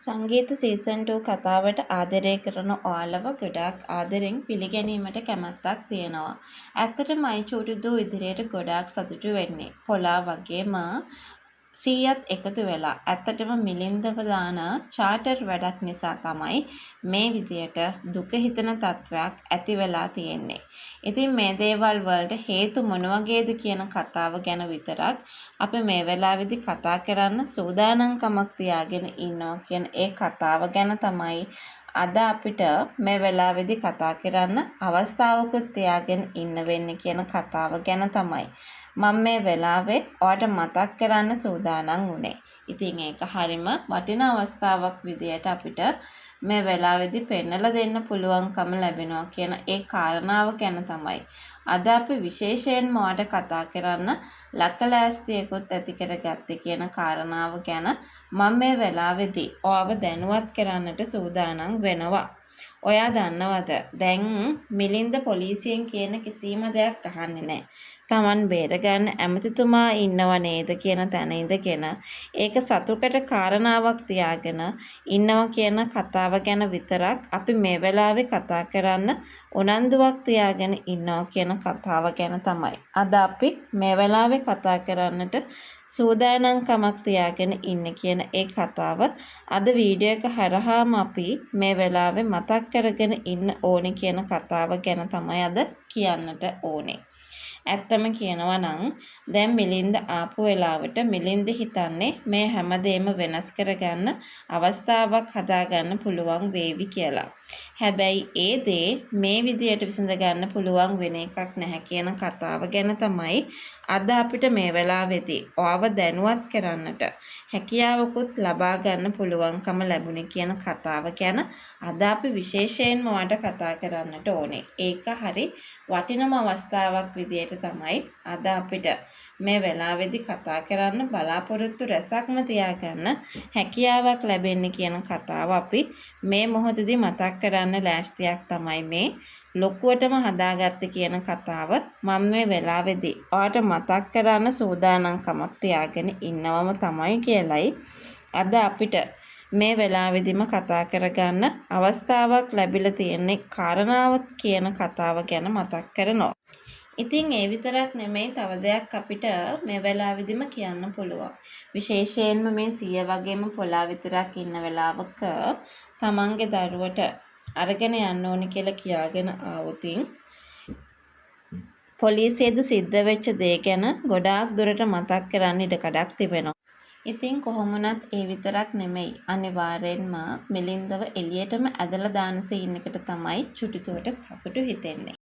සංගීත සීසන් 2 කතාවට ආදරය කරන ඔයාලව ගොඩාක් ආදරෙන් පිළිගැනීමට කැමැත්තක් තියෙනවා. ඇත්තටම මයි චූටි දූ ඉදිරියට ගොඩාක් සතුටු වෙන්නේ. පොලා වගේම සීයත් එකතු වෙලා. ඇත්තටම මිලින්දව දාන චාටර් වැඩක් නිසා තමයි මේ විදියට දුක හිතෙන තත්වයක් ඇති වෙලා තියෙන්නේ. ඉතින් මේ දේවල් වලට හේතු මොන වගේද කියන කතාව ගැන විතරක් අපි මේ වෙලාවේදී කතා කරන්න සූදානම්කමක් තියාගෙන ඉන්නවා කියන ඒ කතාව ගැන තමයි අද අපිට මේ වෙලාවේදී කතා කරන්න අවස්ථාවකුත් තියාගෙන ඉන්න වෙන්නේ කියන කතාව ගැන තමයි මම මේ වෙලාවේ ඔයාලට මතක් කරන්න සූදානම් වුණේ. ඉතින් ඒක හරිම වටිනා අවස්ථාවක් විදියට අපිට මේ වෙලාවේදී පෙන්නලා දෙන්න පුළුවන්කම ලැබෙනවා කියන ඒ කාරණාව ගැන තමයි අද අපි විශේෂයෙන්ම ඔයාලට කතා කරන්න ලකලෑස්තියකුත් ඇති කරගත්තේ කියන කාරණාව ගැන මම මේ වෙලාවේදී ඔයාව දැනුවත් කරන්නට සූදානම් වෙනවා. ඔයා දන්නවද දැන් මිලින්ද පොලිසියෙන් කියන කිසිම දෙයක් අහන්නේ නැහැ. Taman බේරගන්න ඇමතිතුමා ඉන්නව නේද කියන තැන ඉඳගෙන ඒක සතුටකට කාරණාවක් තියාගෙන ඉන්නවා කියන කතාව ගැන විතරක් අපි මේ වෙලාවේ කතා කරන්න උනන්දුවක් තියාගෙන ඉන්නවා කියන කතාව ගැන තමයි අද අපි මේ වෙලාවේ කතා කරන්නට සූදානම්කමක් තියාගෙන ඉන්නේ කියන ඒ කතාව අද වීඩියෝ එක හරහාම අපි මේ වෙලාවේ මතක් කරගෙන ඉන්න ඕනේ කියන කතාව ගැන තමයි අද කියන්නට ඕනේ. ඇත්තම කියනවා නම් දැන් මිලින්ද ආපු වෙලාවට මිලින්ද හිතන්නේ මේ හැමදේම වෙනස් කරගන්න අවස්ථාවක් හදාගන්න පුළුවන් වේවි කියලා. හැබැයි ඒ දේ මේ විදියට විසඳ ගන්න පුළුවන් වෙන එකක් නැහැ කියන කතාව ගැන තමයි අද අපිට මේ වෙලාවේදී ඔයාව දැනුවත් කරන්නට හැකියාවකුත් ලබා ගන්න පුළුවන්කම ලැබුණේ කියන කතාව ගැන අද අපි විශේෂයෙන්ම ඔයාලට කතා කරන්නට ඕනේ. ඒක හරි වටිනම අවස්ථාවක් විදියට තමයි අද අපිට මේ වෙලාවේදී කතා කරන්න බලාපොරොත්තු රැසක්ම තියාගන්න හැකියාවක් ලැබෙන්නේ කියන කතාව අපි මේ මොහොතේදී මතක් කරන්න ලෑස්තියක් තමයි මේ ලොකුවටම හදාගත්තේ කියන කතාව මම මේ වෙලාවේදී ඔයාලට මතක් කරන්න සූදානම්කමක් තියාගෙන ඉන්නවම තමයි කියලයි අද අපිට මේ වෙලාවේදීම කතා කරගන්න අවස්ථාවක් ලැබිලා තියෙන්නේ කාරණාව කියන කතාව ගැන මතක් කරනවා. ඉතින් ඒ විතරක් නෙමෙයි තව දෙයක් අපිට මේ වෙලාවේදීම කියන්න පුළුවන්. විශේෂයෙන්ම මේ සීය වගේම පොලා විතරක් ඉන්න වෙලාවක තමන්ගේ දරුවට අරගෙන යන්න ඕනේ කියලා කියාගෙන ආවොතින් පොලිසියේද සිද්ධ වෙච්ච දේ ගැන ගොඩාක් දුරට මතක් කරන්න ඉඩකඩක් තිබෙනවා. ඉතින් කොහොමුණත් ඒ විතරක් නෙමෙයි අනිවාර්යෙන්ම මිලින්දව එළියටම ඇදලා දාන සීන් එකට තමයි චුටිතුවට සතුටු හිතෙන්නේ.